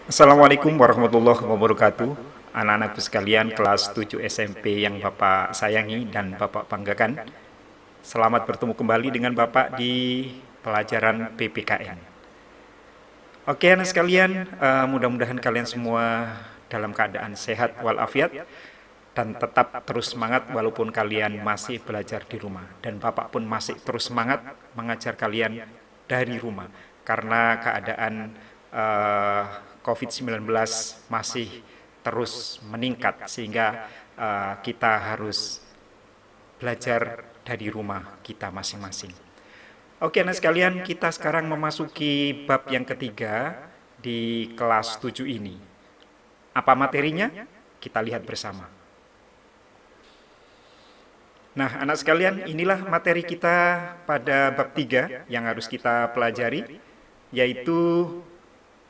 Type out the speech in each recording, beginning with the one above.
Assalamualaikum warahmatullahi wabarakatuh. Anak-anakku sekalian kelas 7 SMP yang Bapak sayangi dan Bapak banggakan. Selamat bertemu kembali dengan Bapak di pelajaran PPKN. Oke anak sekalian, mudah-mudahan kalian semua dalam keadaan sehat walafiat dan tetap terus semangat walaupun kalian masih belajar di rumah. Dan Bapak pun masih terus semangat mengajar kalian dari rumah karena keadaan COVID-19 masih terus meningkat sehingga kita harus belajar dari rumah kita masing-masing. Oke anak sekalian, kita sekarang memasuki bab yang ketiga di kelas 7 ini. Apa materinya? Kita lihat bersama. Nah anak sekalian, inilah materi kita pada bab 3 yang harus kita pelajari, yaitu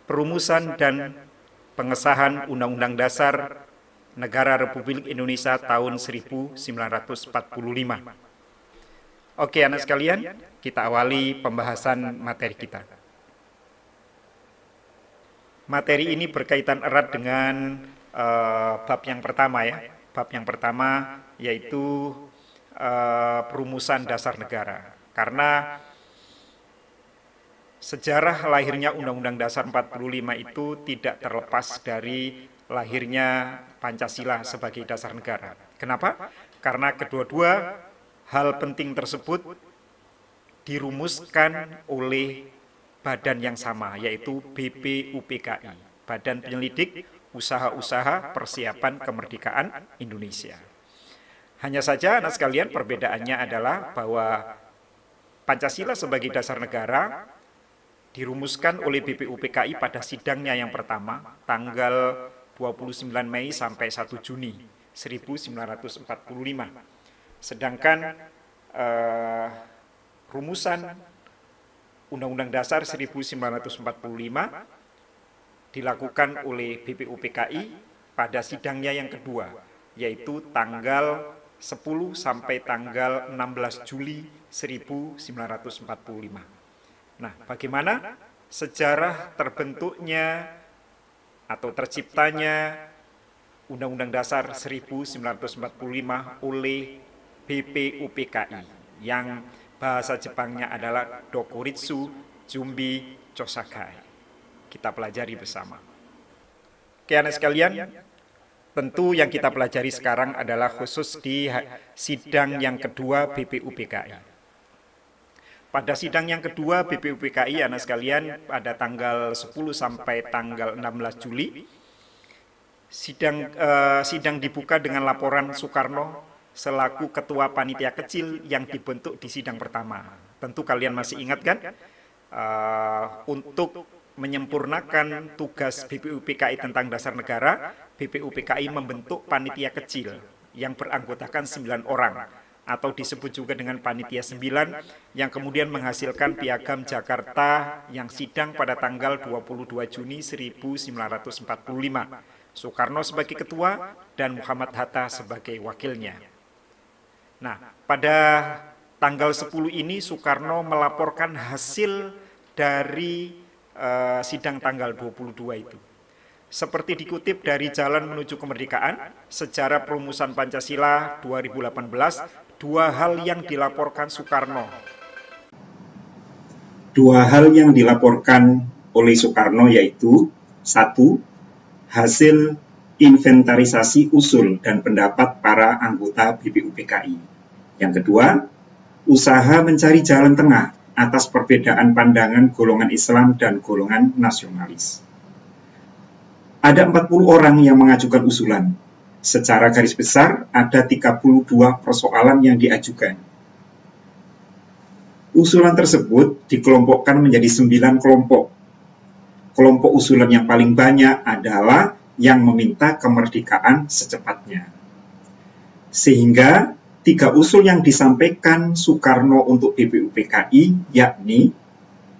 perumusan dan pengesahan Undang-Undang Dasar Negara Republik Indonesia tahun 1945. Oke anak sekalian, kita awali pembahasan materi kita. Materi ini berkaitan erat dengan bab yang pertama ya. Bab yang pertama yaitu perumusan dasar negara. Karena sejarah lahirnya Undang-Undang Dasar 45 itu tidak terlepas dari lahirnya Pancasila sebagai dasar negara. Kenapa? Karena kedua-dua hal penting tersebut dirumuskan oleh badan yang sama, yaitu BPUPKI, Badan Penyelidik Usaha-Usaha Persiapan Kemerdekaan Indonesia. Hanya saja anak sekalian perbedaannya adalah bahwa Pancasila sebagai dasar negara dirumuskan oleh BPUPKI pada sidangnya yang pertama, tanggal 29 Mei sampai 1 Juni 1945. Sedangkan rumusan Undang-Undang Dasar 1945 dilakukan oleh BPUPKI pada sidangnya yang kedua, yaitu tanggal 10 sampai tanggal 16 Juli 1945. Nah, bagaimana sejarah terbentuknya atau terciptanya Undang-Undang Dasar 1945 oleh BPUPKI yang bahasa Jepangnya adalah Dokuritsu Jumbi Chosakai. Kita pelajari bersama. Oke anak sekalian, tentu yang kita pelajari sekarang adalah khusus di sidang yang kedua BPUPKI. Pada sidang yang kedua BPUPKI anak sekalian pada tanggal 10 sampai tanggal 16 Juli sidang dibuka dengan laporan Soekarno selaku ketua panitia kecil yang dibentuk di sidang pertama. Tentu kalian masih ingat kan? Untuk menyempurnakan tugas BPUPKI tentang dasar negara, BPUPKI membentuk panitia kecil yang beranggotakan 9 orang. Atau disebut juga dengan Panitia 9 yang kemudian menghasilkan Piagam Jakarta yang sidang pada tanggal 22 Juni 1945. Soekarno sebagai ketua dan Muhammad Hatta sebagai wakilnya. Nah, pada tanggal 10 ini Soekarno melaporkan hasil dari sidang tanggal 22 itu. Seperti dikutip dari Jalan Menuju Kemerdekaan, Sejarah Perumusan Pancasila 2018, dua hal yang dilaporkan Soekarno. Dua hal yang dilaporkan oleh Soekarno yaitu, satu, hasil inventarisasi usul dan pendapat para anggota BPUPKI. Yang kedua, usaha mencari jalan tengah atas perbedaan pandangan golongan Islam dan golongan nasionalis. Ada 40 orang yang mengajukan usulan. Secara garis besar, ada 32 persoalan yang diajukan. Usulan tersebut dikelompokkan menjadi 9 kelompok. Kelompok usulan yang paling banyak adalah yang meminta kemerdekaan secepatnya. Sehingga 3 usul yang disampaikan Soekarno untuk BPUPKI yakni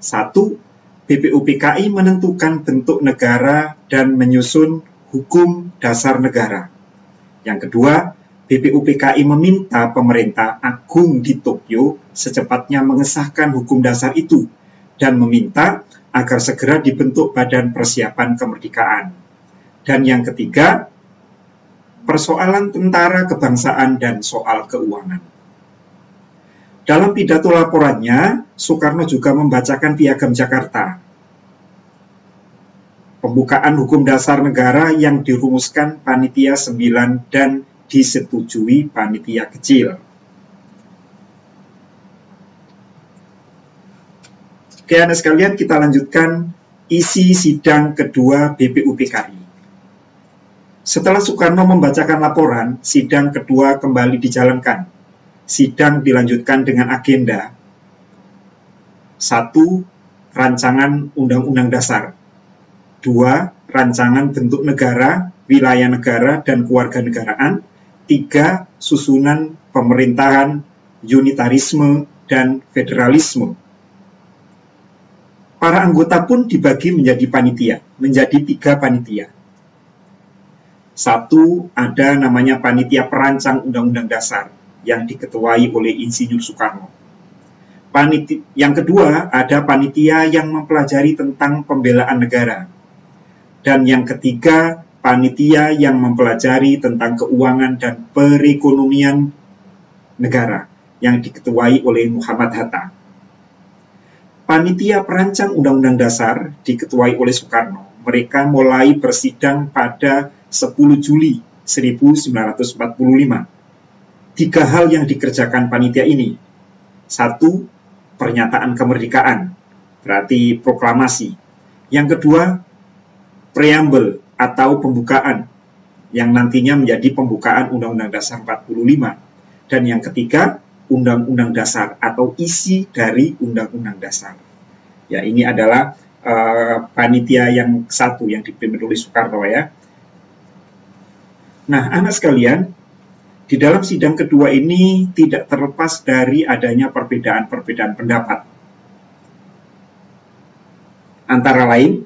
1. BPUPKI menentukan bentuk negara dan menyusun hukum dasar negara. Yang kedua, BPUPKI meminta pemerintah agung di Tokyo secepatnya mengesahkan hukum dasar itu dan meminta agar segera dibentuk Badan Persiapan Kemerdekaan. Dan yang ketiga, persoalan tentara kebangsaan dan soal keuangan. Dalam pidato laporannya, Soekarno juga membacakan Piagam Jakarta, pembukaan hukum dasar negara yang dirumuskan Panitia 9 dan disetujui Panitia Kecil. Oke, anak sekalian, kita lanjutkan isi sidang kedua BPUPKI. Setelah Soekarno membacakan laporan, sidang kedua kembali dijalankan. Sidang dilanjutkan dengan agenda 1. Rancangan Undang-Undang Dasar. 2. Rancangan bentuk negara, wilayah negara, dan kewarganegaraan. 3. Susunan pemerintahan, unitarisme, dan federalisme. Para anggota pun dibagi menjadi panitia, menjadi 3 panitia. 1. Ada namanya Panitia Perancang Undang-Undang Dasar yang diketuai oleh Insinyur Soekarno. Yang kedua, ada panitia yang mempelajari tentang pembelaan negara. Dan yang ketiga, panitia yang mempelajari tentang keuangan dan perekonomian negara yang diketuai oleh Muhammad Hatta. Panitia Perancang Undang-Undang Dasar diketuai oleh Soekarno. Mereka mulai bersidang pada 10 Juli 1945. 3 hal yang dikerjakan panitia ini. 1. Pernyataan kemerdekaan, berarti proklamasi. Yang kedua, preambel atau pembukaan, yang nantinya menjadi pembukaan Undang-Undang Dasar 45. Dan yang ketiga, Undang-Undang Dasar atau isi dari Undang-Undang Dasar. Ya, ini adalah panitia yang satu yang dipimpin oleh Soekarno ya. Nah, anak sekalian, di dalam sidang kedua ini tidak terlepas dari adanya perbedaan-perbedaan pendapat. Antara lain,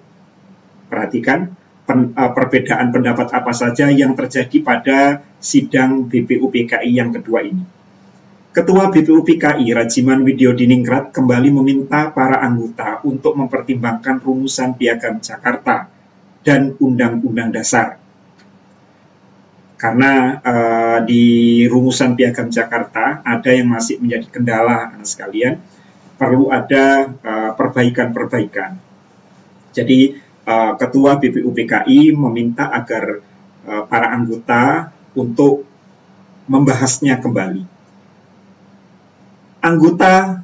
perhatikan perbedaan pendapat apa saja yang terjadi pada sidang BPUPKI yang kedua ini. Ketua BPUPKI Rajiman Widyodiningrat kembali meminta para anggota untuk mempertimbangkan rumusan Piagam Jakarta dan Undang-Undang Dasar. Karena di rumusan Piagam Jakarta ada yang masih menjadi kendala, anak sekalian, perlu ada perbaikan-perbaikan. Jadi Ketua BPUPKI meminta agar para anggota untuk membahasnya kembali. Anggota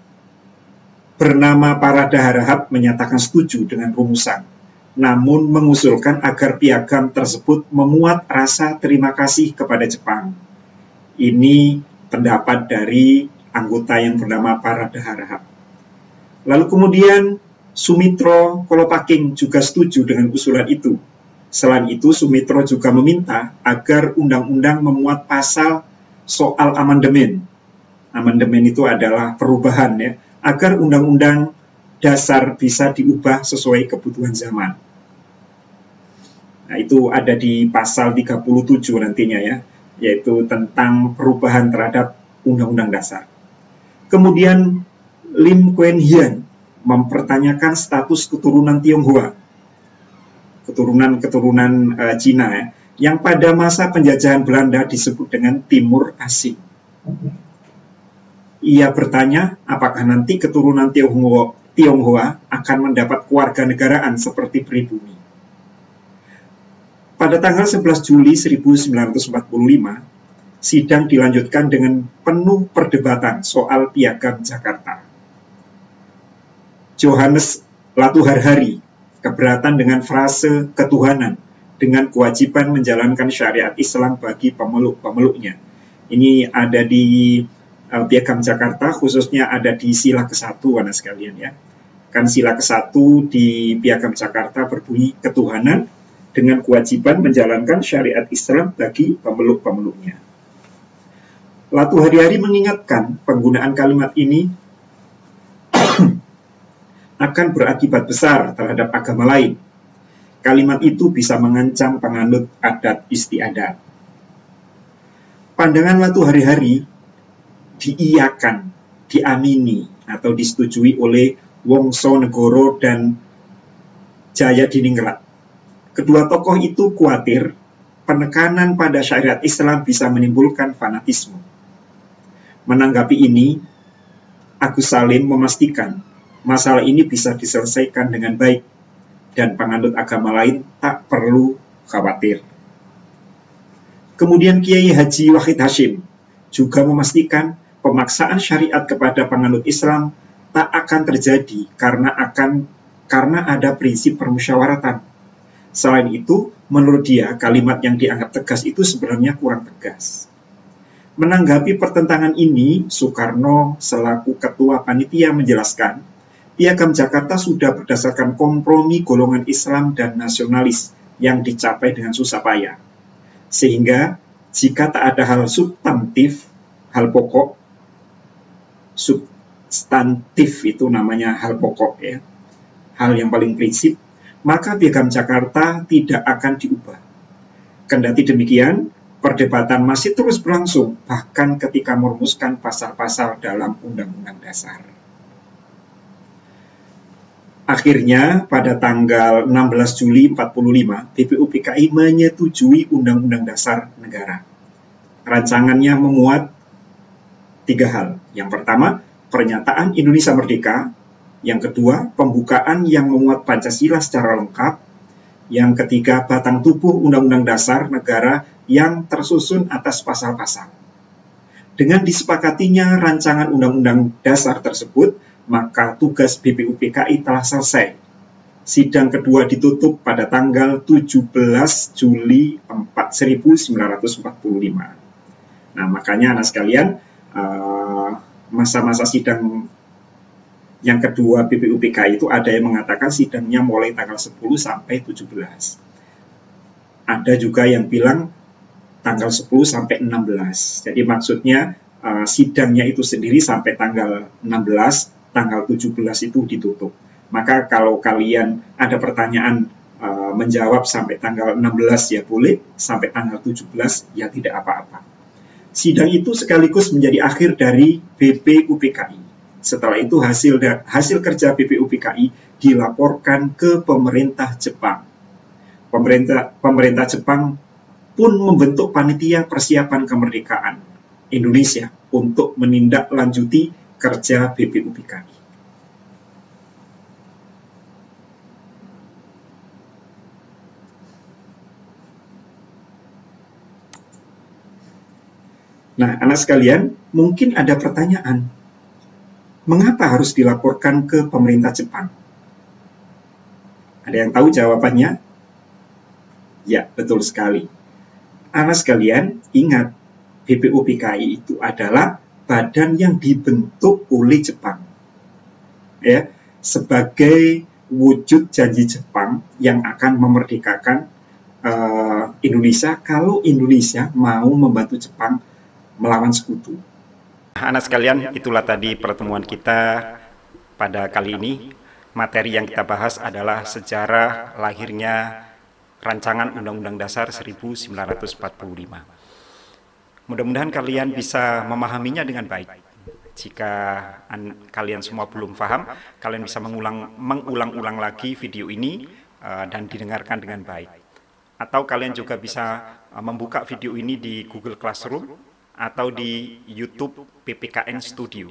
bernama Parada Harahap menyatakan setuju dengan rumusan, namun mengusulkan agar piagam tersebut memuat rasa terima kasih kepada Jepang. Ini pendapat dari anggota yang bernama Parada Harahap. Lalu kemudian Sumitro Kolopaking juga setuju dengan usulan itu. Selain itu, Sumitro juga meminta agar undang-undang memuat pasal soal amandemen. Amandemen itu adalah perubahan ya, agar undang-undang dasar bisa diubah sesuai kebutuhan zaman. Nah, itu ada di pasal 37 nantinya ya, yaitu tentang perubahan terhadap undang-undang dasar. Kemudian Lim Kuan Hian mempertanyakan status keturunan Tionghoa, keturunan Cina ya, yang pada masa penjajahan Belanda disebut dengan Timur Asing. Ia bertanya apakah nanti keturunan Tionghoa akan mendapat kewarganegaraan seperti pribumi. Pada tanggal 11 Juli 1945, sidang dilanjutkan dengan penuh perdebatan soal Piagam Jakarta. Johannes Latuharhari keberatan dengan frase ketuhanan dengan kewajiban menjalankan syariat Islam bagi pemeluk-pemeluknya. Ini ada di Piagam Jakarta, khususnya ada di sila ke-1, anak sekalian ya. Kan sila ke-1 di Piagam Jakarta berbunyi ketuhanan dengan kewajiban menjalankan syariat Islam bagi pemeluk-pemeluknya. Latuharhari mengingatkan penggunaan kalimat ini akan berakibat besar terhadap agama lain. Kalimat itu bisa mengancam penganut adat istiadat. Pandangan Latuharhari diiyakan, diamini atau disetujui oleh Wongsonegoro dan Jayadiningrat. Kedua tokoh itu khawatir penekanan pada syariat Islam bisa menimbulkan fanatisme. Menanggapi ini, Agus Salim memastikan masalah ini bisa diselesaikan dengan baik dan penganut agama lain tak perlu khawatir. Kemudian Kiai Haji Wahid Hashim juga memastikan pemaksaan syariat kepada penganut Islam tak akan terjadi karena ada prinsip permusyawaratan. Selain itu, menurut dia kalimat yang dianggap tegas itu sebenarnya kurang tegas. Menanggapi pertentangan ini, Soekarno selaku ketua panitia menjelaskan, Piagam Jakarta sudah berdasarkan kompromi golongan Islam dan nasionalis yang dicapai dengan susah payah. Sehingga jika tak ada hal substantif, hal pokok, substantif itu namanya hal pokok ya, hal yang paling prinsip, maka Piagam Jakarta tidak akan diubah. Kendati demikian, perdebatan masih terus berlangsung, bahkan ketika merumuskan pasal-pasal dalam Undang-Undang Dasar. Akhirnya, pada tanggal 16 Juli 45, BPUPKI menyetujui Undang-Undang Dasar Negara. Rancangannya memuat 3 hal. Yang pertama, pernyataan Indonesia Merdeka. Yang kedua, pembukaan yang memuat Pancasila secara lengkap. Yang ketiga, batang tubuh Undang-Undang Dasar Negara yang tersusun atas pasal-pasal. Dengan disepakatinya rancangan Undang-Undang Dasar tersebut, maka tugas BPUPKI telah selesai. Sidang kedua ditutup pada tanggal 17 Juli 1945. Nah, makanya anak sekalian, masa-masa sidang yang kedua BPUPKI itu ada yang mengatakan sidangnya mulai tanggal 10 sampai 17. Ada juga yang bilang tanggal 10 sampai 16. Jadi maksudnya sidangnya itu sendiri sampai tanggal 16, tanggal 17 itu ditutup. Maka kalau kalian ada pertanyaan menjawab sampai tanggal 16 ya boleh, sampai tanggal 17 ya tidak apa-apa. Sidang itu sekaligus menjadi akhir dari BPUPKI. Setelah itu hasil kerja BPUPKI dilaporkan ke pemerintah Jepang. Pemerintah Jepang pun membentuk panitia persiapan kemerdekaan Indonesia untuk menindaklanjuti kerja BPUPKI. Nah, anak sekalian, mungkin ada pertanyaan. Mengapa harus dilaporkan ke pemerintah Jepang? Ada yang tahu jawabannya? Ya, betul sekali. Anak sekalian, ingat, BPUPKI itu adalah badan yang dibentuk oleh Jepang. Ya, sebagai wujud janji Jepang yang akan memerdekakan Indonesia kalau Indonesia mau membantu Jepang melawan sekutu. Anak sekalian, itulah tadi pertemuan kita pada kali ini. Materi yang kita bahas adalah sejarah lahirnya rancangan Undang-Undang Dasar 1945. Mudah-mudahan kalian bisa memahaminya dengan baik. Jika kalian semua belum paham, kalian bisa mengulang-ulang lagi video ini dan didengarkan dengan baik. Atau kalian juga bisa membuka video ini di Google Classroom atau di YouTube PPKN Studio.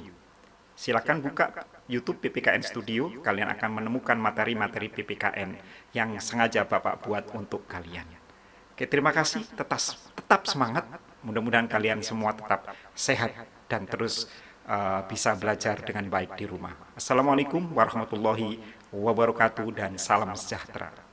Silakan buka YouTube PPKN Studio, kalian akan menemukan materi-materi PPKN yang sengaja Bapak buat untuk kalian. Oke, terima kasih, tetap semangat. Mudah-mudahan kalian semua tetap sehat dan terus bisa belajar dengan baik di rumah. Assalamualaikum warahmatullahi wabarakatuh dan salam sejahtera.